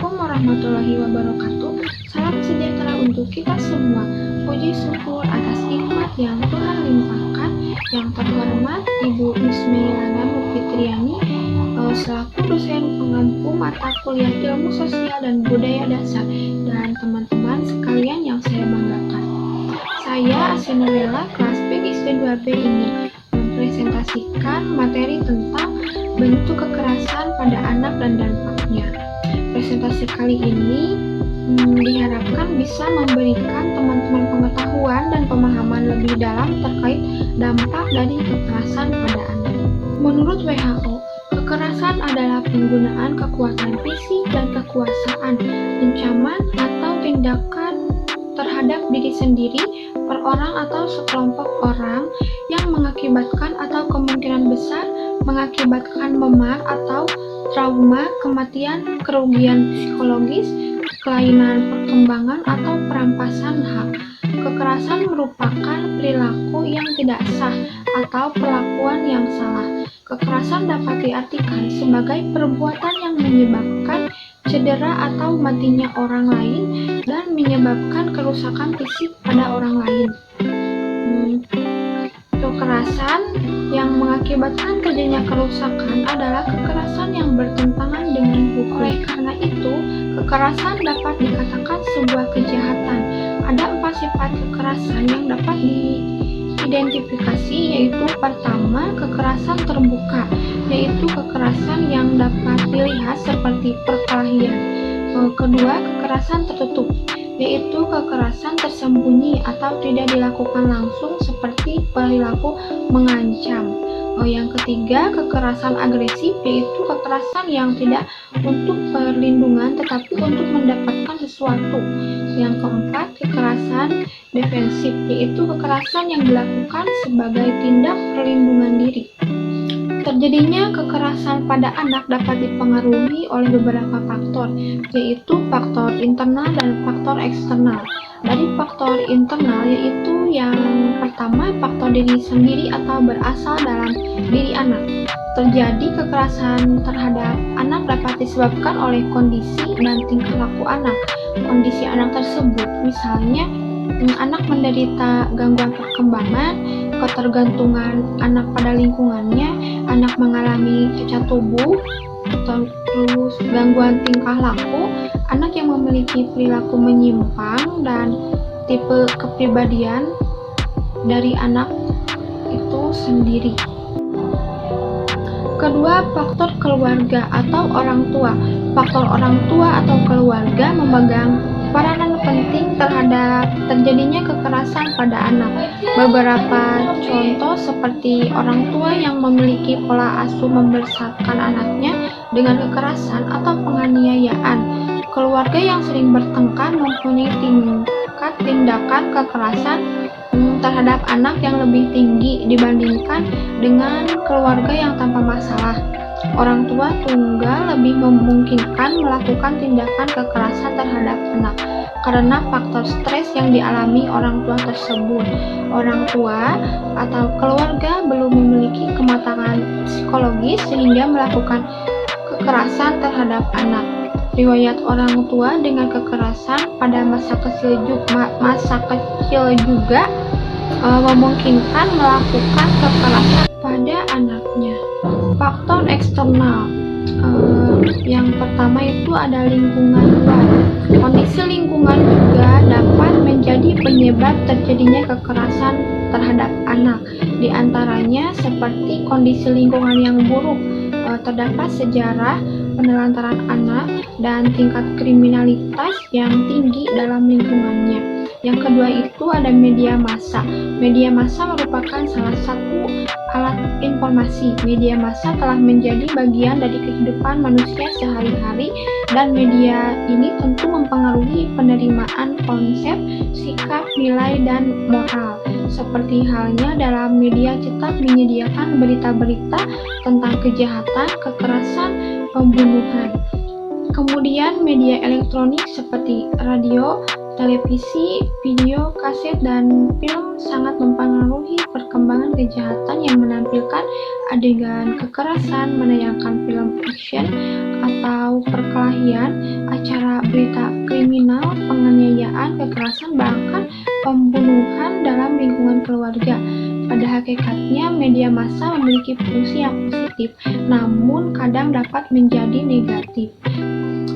Assalamualaikum warahmatullahi wabarakatuh. Salam sejahtera untuk kita semua. Puji syukur atas nikmat yang Tuhan limpahkan. Yang terhormat Ibu Ismailana Mufitriani selaku dosen pengampu mata kuliah Ilmu Sosial dan Budaya Dasar, dan teman-teman sekalian yang saya banggakan. Saya Asenurela kelas PGSD 2B ini mempresentasikan materi tentang bentuk kekerasan pada anak dan dampaknya. Presentasi kali ini diharapkan bisa memberikan teman-teman pengetahuan dan pemahaman lebih dalam terkait dampak dari kekerasan pada anak. Menurut WHO, kekerasan adalah penggunaan kekuatan fisik dan kekuasaan, ancaman atau tindakan terhadap diri sendiri, per orang atau sekelompok orang yang mengakibatkan atau kemungkinan besar mengakibatkan memar atau trauma, kematian, kerugian psikologis, kelainan perkembangan, atau perampasan hak. Kekerasan merupakan perilaku yang tidak sah atau perlakuan yang salah. Kekerasan dapat diartikan sebagai perbuatan yang menyebabkan cedera atau matinya orang lain dan menyebabkan kerusakan fisik pada orang lain. Kekerasan yang mengakibatkan terjadinya kerusakan adalah kekerasan yang bertentangan dengan hukum. Oleh karena itu, kekerasan dapat dikatakan sebuah kejahatan. Ada 4 sifat kekerasan yang dapat diidentifikasi, yaitu pertama, kekerasan terbuka, yaitu kekerasan yang dapat dilihat seperti perkelahian. Kedua, kekerasan tertutup, yaitu kekerasan tersembunyi atau tidak dilakukan langsung seperti perilaku mengancam. Yang ketiga, kekerasan agresif, yaitu kekerasan yang tidak untuk perlindungan tetapi untuk mendapatkan sesuatu. Yang keempat, kekerasan defensif, yaitu kekerasan yang dilakukan sebagai tindak perlindungan diri. Terjadinya kekerasan pada anak dapat dipengaruhi oleh beberapa faktor, yaitu faktor internal dan faktor eksternal. Dari faktor internal yaitu yang pertama, faktor diri sendiri atau berasal dalam diri anak. Terjadi kekerasan terhadap anak dapat disebabkan oleh kondisi dan tingkah laku anak. Kondisi anak tersebut misalnya anak menderita gangguan perkembangan, ketergantungan anak pada lingkungannya, anak mengalami cacat tubuh, terus gangguan tingkah laku, anak yang memiliki perilaku menyimpang, dan tipe kepribadian dari anak itu sendiri. Kedua, faktor keluarga atau orang tua. Faktor orang tua atau keluarga memegang peranan penting terhadap terjadinya kekerasan pada anak. Beberapa contoh seperti orang tua yang memiliki pola asuh membesarkan anaknya dengan kekerasan atau penganiayaan, keluarga yang sering bertengkar mempunyai tingkat tindakan kekerasan terhadap anak yang lebih tinggi dibandingkan dengan keluarga yang tanpa masalah. Orang tua tunggal lebih memungkinkan melakukan tindakan kekerasan terhadap anak karena faktor stres yang dialami orang tua tersebut. Orang tua atau keluarga belum memiliki kematangan psikologis sehingga melakukan kekerasan terhadap anak. Riwayat orang tua dengan kekerasan pada masa kecil juga memungkinkan melakukan kekerasan pada anaknya. Faktor eksternal yang pertama itu ada lingkungan luar. Kondisi lingkungan juga dapat menjadi penyebab terjadinya kekerasan terhadap anak. Di antaranya seperti kondisi lingkungan yang buruk, terdapat sejarah penelantaran anak dan tingkat kriminalitas yang tinggi dalam lingkungannya. Yang kedua itu ada media massa. Media massa merupakan salah satu alat informasi. Media massa telah menjadi bagian dari kehidupan manusia sehari-hari, dan media ini tentu mempengaruhi penerimaan konsep, sikap, nilai, dan moral. Seperti halnya dalam media cetak menyediakan berita-berita tentang kejahatan, kekerasan, pembunuhan. Kemudian media elektronik seperti radio, Televisi, video, kaset, dan film sangat mempengaruhi perkembangan kejahatan yang menampilkan adegan kekerasan, menayangkan film action atau perkelahian, acara berita kriminal, penganiayaan, kekerasan, bahkan pembunuhan dalam lingkungan keluarga. Pada hakikatnya, media massa memiliki fungsi yang positif, namun kadang dapat menjadi negatif.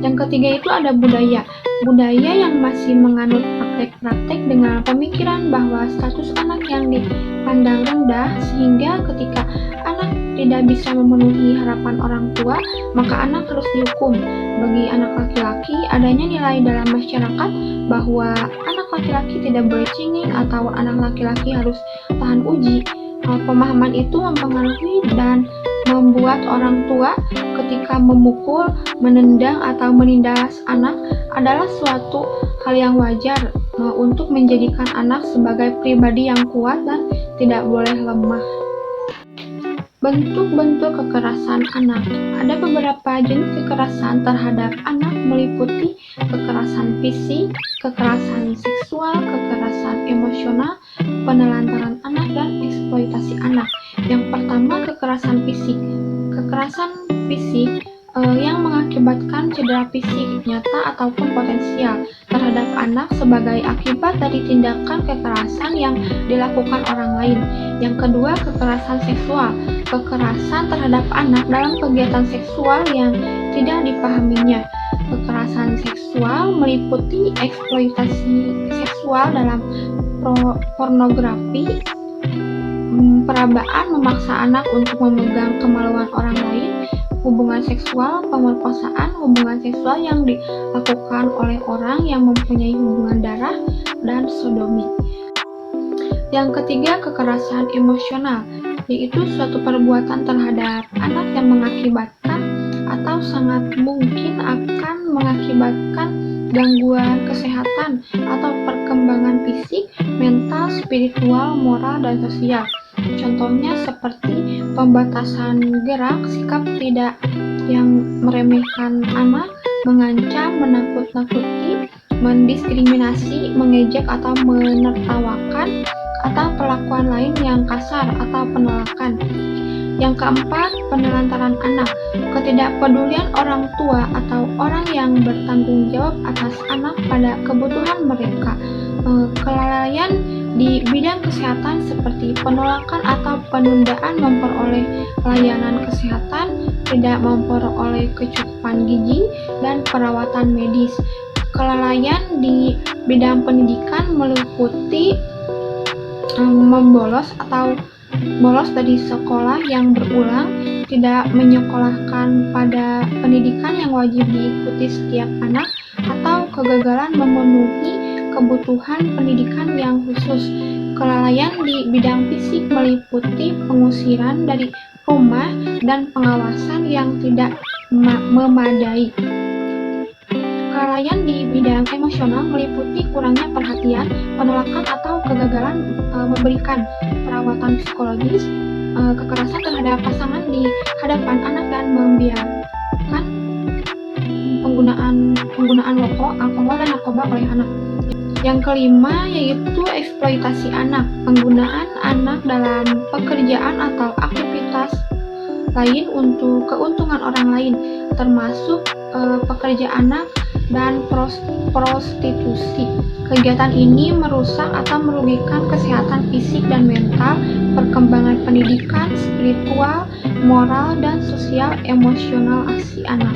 Yang ketiga itu ada budaya. Budaya yang masih menganut praktek-praktek dengan pemikiran bahwa status anak yang dipandang rendah, sehingga ketika anak tidak bisa memenuhi harapan orang tua, maka anak harus dihukum. Bagi anak laki-laki, adanya nilai dalam masyarakat bahwa anak laki-laki tidak boleh cengeng atau anak laki-laki harus tahan uji. Pemahaman itu mempengaruhi dan membuat orang tua ketika memukul, menendang, atau menindas anak adalah suatu hal yang wajar untuk menjadikan anak sebagai pribadi yang kuat dan tidak boleh lemah. Bentuk-bentuk kekerasan anak. Ada beberapa jenis kekerasan terhadap anak meliputi kekerasan fisik, kekerasan seksual, kekerasan emosional, penelantaran anak, dan eksploitasi anak. Yang pertama, kekerasan fisik. Kekerasan fisik yang mengakibatkan cedera fisik nyata ataupun potensial terhadap anak sebagai akibat dari tindakan kekerasan yang dilakukan orang lain. Yang kedua, kekerasan seksual. Kekerasan terhadap anak dalam kegiatan seksual yang tidak dipahaminya. Kekerasan seksual meliputi eksploitasi seksual dalam pornografi, perabaan memaksa anak untuk memegang kemaluan orang lain, hubungan seksual, pemerkosaan, hubungan seksual yang dilakukan oleh orang yang mempunyai hubungan darah, dan sodomi. Yang ketiga, kekerasan emosional, yaitu suatu perbuatan terhadap anak yang mengakibatkan atau sangat mungkin akan mengakibatkan gangguan kesehatan atau perkembangan fisik, mental, spiritual, moral, dan sosial. Contohnya seperti pembatasan gerak, sikap tidak yang meremehkan anak, mengancam, menakut-nakuti, mendiskriminasi, mengejek atau menertawakan, atau perlakuan lain yang kasar atau penolakan. Yang keempat, penelantaran anak. Ketidakpedulian orang tua atau orang yang bertanggung jawab atas anak pada kebutuhan mereka. Kelalaian di bidang kesehatan seperti penolakan atau penundaan memperoleh layanan kesehatan, tidak memperoleh kecukupan gizi, dan perawatan medis. Kelalaian di bidang pendidikan meliputi membolos atau bolos dari sekolah yang berulang, tidak menyekolahkan pada pendidikan yang wajib diikuti setiap anak, atau kegagalan memenuhi kebutuhan pendidikan yang khusus. Kelalaian di bidang fisik meliputi pengusiran dari rumah dan pengawasan yang tidak memadai. Kelalaian di bidang emosional meliputi kurangnya perhatian, penolakan atau kegagalan memberikan perawatan psikologis, kekerasan terhadap pasangan di hadapan anak, dan membiarkan penggunaan rokok, alkohol, dan narkoba oleh anak. Yang kelima yaitu eksploitasi anak, penggunaan anak dalam pekerjaan atau aktivitas lain untuk keuntungan orang lain, termasuk pekerja anak dan prostitusi. Kegiatan ini merusak atau merugikan kesehatan fisik dan mental, perkembangan pendidikan, spiritual, moral, dan sosial emosional si anak.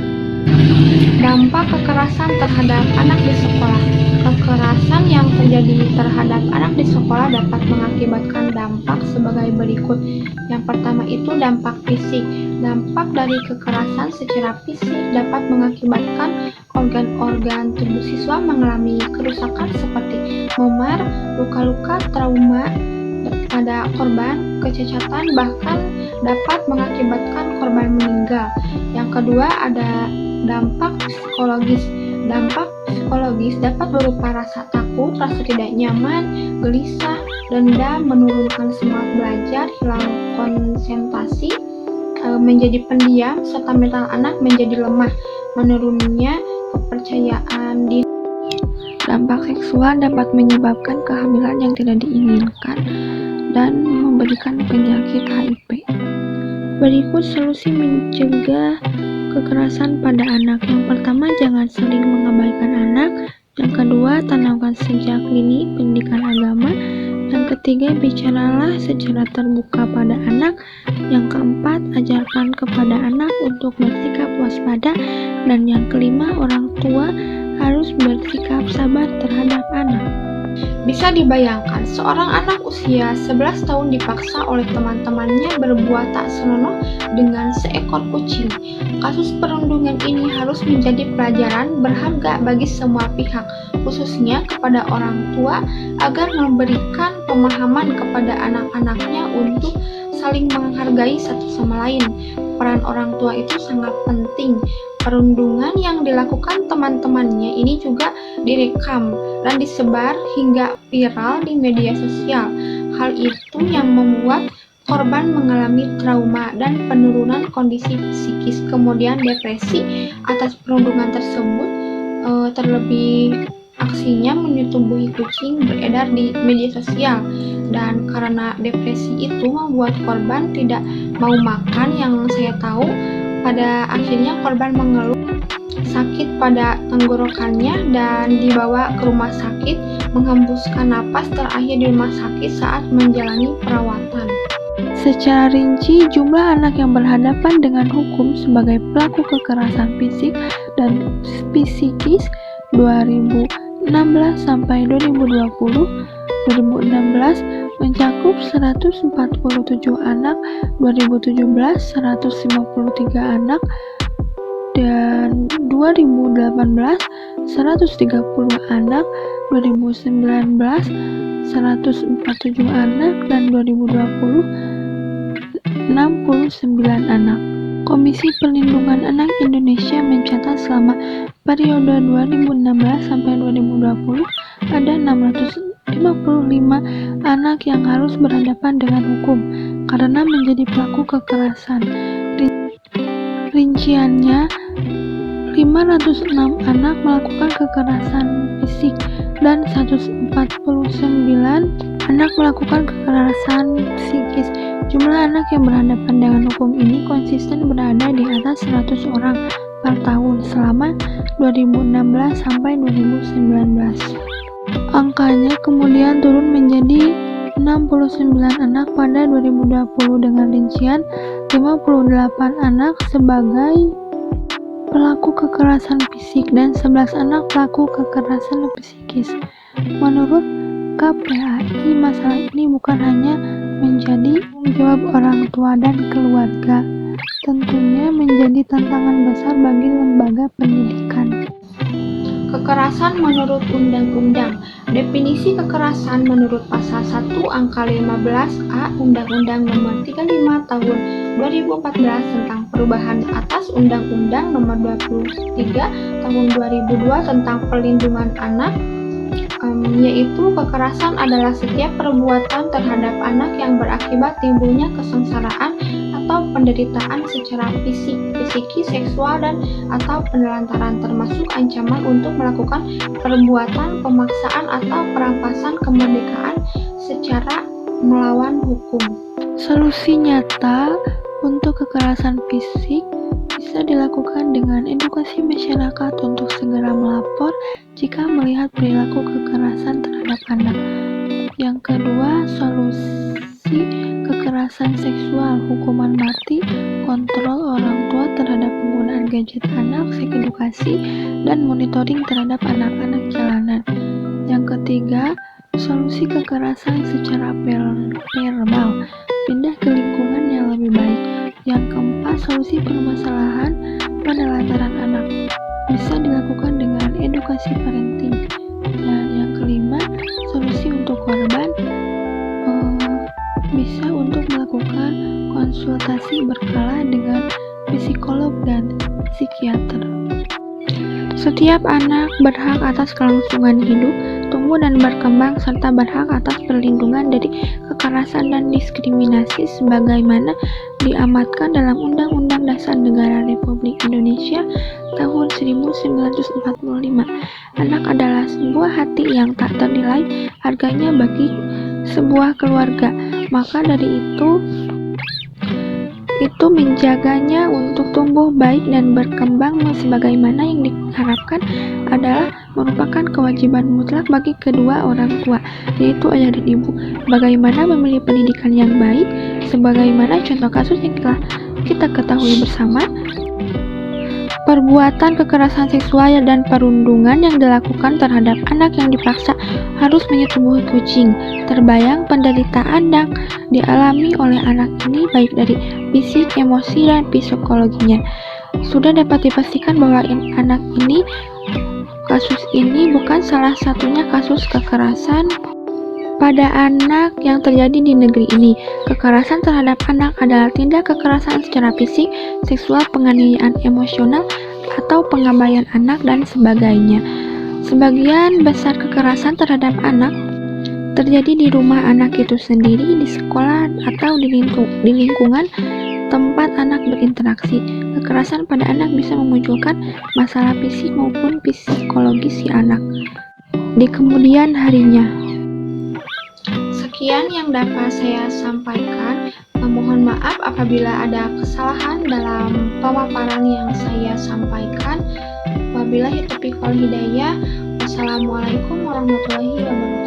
Dampak kekerasan terhadap anak di sekolah. Kekerasan yang terjadi terhadap anak di sekolah dapat mengakibatkan dampak sebagai berikut. Yang pertama itu dampak fisik. Dampak dari kekerasan secara fisik dapat mengakibatkan organ-organ tubuh siswa mengalami kerusakan seperti memar, luka-luka, trauma pada korban, kecacatan, bahkan dapat mengakibatkan korban meninggal. Yang kedua ada dampak psikologis. Dampak psikologis dapat berupa rasa takut, rasa tidak nyaman, gelisah, dendam, menurunkan semangat belajar, hilang konsentrasi, menjadi pendiam, serta mental anak menjadi lemah, menurunnya kepercayaan diri. Dampak seksual dapat menyebabkan kehamilan yang tidak diinginkan dan memberikan penyakit HIV. Berikut solusi mencegah kekerasan pada anak. Yang pertama, jangan sering mengabaikan anak. Yang kedua, tanamkan sejak dini pendidikan agama. Yang ketiga, bicaralah secara terbuka pada anak. Yang keempat, ajarkan kepada anak untuk bersikap waspada. Dan yang kelima, orang tua harus bersikap sabar terhadap anak. Bisa dibayangkan, seorang anak usia 11 tahun dipaksa oleh teman-temannya berbuat tak senonoh dengan seekor kucing. Kasus perundungan ini harus menjadi pelajaran berharga bagi semua pihak, khususnya kepada orang tua, agar memberikan pemahaman kepada anak-anaknya untuk saling menghargai satu sama lain. Peran orang tua itu sangat penting. Perundungan yang dilakukan teman-temannya ini juga direkam dan disebar hingga viral di media sosial. Hal itu yang membuat korban mengalami trauma dan penurunan kondisi psikis, kemudian depresi atas perundungan tersebut. Terlebih aksinya menyetubuhi kucing beredar di media sosial, dan karena depresi itu membuat korban tidak mau makan. Yang saya tahu, pada akhirnya korban mengeluh sakit pada tenggorokannya dan dibawa ke rumah sakit, menghembuskan napas terakhir di rumah sakit saat menjalani perawatan. Secara rinci, jumlah anak yang berhadapan dengan hukum sebagai pelaku kekerasan fisik dan psikis 2016 sampai 2020, 2016 mencakup 147 anak, 2017 153 anak, dan 2018 130 anak, 2019 147 anak, dan 2020 69 anak. Komisi Perlindungan Anak Indonesia mencatat selama periode 2016 sampai 2020 ada 655 anak yang harus berhadapan dengan hukum karena menjadi pelaku kekerasan. Rinciannya, 506 anak melakukan kekerasan fisik dan 149 anak melakukan kekerasan psikis. Jumlah anak yang berhadapan dengan hukum ini konsisten berada di atas 100 orang per tahun selama 2016 sampai 2019. Angkanya kemudian turun menjadi 69 anak pada 2020 dengan rincian 58 anak sebagai pelaku kekerasan fisik dan 11 anak pelaku kekerasan psikis. Menurut KPAI, masalah ini bukan hanya menjadi tanggung jawab orang tua dan keluarga, tentunya menjadi tantangan besar bagi lembaga pendidikan. Kekerasan menurut undang-undang. Definisi kekerasan menurut pasal 1 angka 15A Undang-Undang Nomor 35 Tahun 2014 tentang perubahan atas Undang-Undang Nomor 23 Tahun 2002 tentang Perlindungan Anak, yaitu kekerasan adalah setiap perbuatan terhadap anak yang berakibat timbulnya kesengsaraan atau penderitaan secara fisik, psikis, seksual, dan atau penelantaran, termasuk ancaman untuk melakukan perbuatan pemaksaan atau perampasan kemerdekaan secara melawan hukum. Solusi nyata untuk kekerasan fisik bisa dilakukan dengan edukasi masyarakat untuk segera melapor jika melihat perilaku kekerasan terhadap anak. Yang kedua, solusi kekerasan seksual, hukuman mati, kontrol orang tua terhadap penggunaan gadget anak, edukasi, dan monitoring terhadap anak-anak jalanan. Yang ketiga, solusi kekerasan secara verbal, pindah ke lingkungan yang lebih baik. Yang keempat, solusi permasalahan penelantaran anak bisa dilakukan dengan edukasi parenting. Dan yang kelima, solusi untuk korban bisa untuk melakukan konsultasi berkala dengan psikolog dan psikiater. Setiap anak berhak atas kelangsungan hidup, tumbuh dan berkembang, serta berhak atas perlindungan dari kekerasan kekerasan dan diskriminasi sebagaimana diamatkan dalam Undang-Undang Dasar Negara Republik Indonesia tahun 1945. Anak adalah sebuah hati yang tak ternilai harganya bagi sebuah keluarga. Maka dari itu menjaganya untuk tumbuh baik dan berkembang sebagaimana yang diharapkan adalah merupakan kewajiban mutlak bagi kedua orang tua, yaitu ayah dan ibu. Bagaimana memilih pendidikan yang baik, sebagaimana contoh kasus yang telah kita ketahui bersama. Perbuatan kekerasan seksual dan perundungan yang dilakukan terhadap anak yang dipaksa harus menyetubuhi kucing. Terbayang penderitaan yang dialami oleh anak ini baik dari fisik, emosi, dan psikologinya. Sudah dapat dipastikan bahwa kasus ini bukan salah satunya kasus kekerasan pada anak yang terjadi di negeri ini. Kekerasan terhadap anak adalah tindak kekerasan secara fisik, seksual, penganiayaan emosional, atau pengabaian anak, dan sebagainya. Sebagian besar kekerasan terhadap anak terjadi di rumah anak itu sendiri, di sekolah, atau di lingkungan tempat anak berinteraksi. Kekerasan pada anak bisa memunculkan masalah fisik maupun psikologis si anak di kemudian harinya. Sekian yang dapat saya sampaikan. Mohon maaf apabila ada kesalahan dalam pemaparan yang saya sampaikan. Wabillahi taufiq wal hidayah. Wassalamualaikum warahmatullahi wabarakatuh.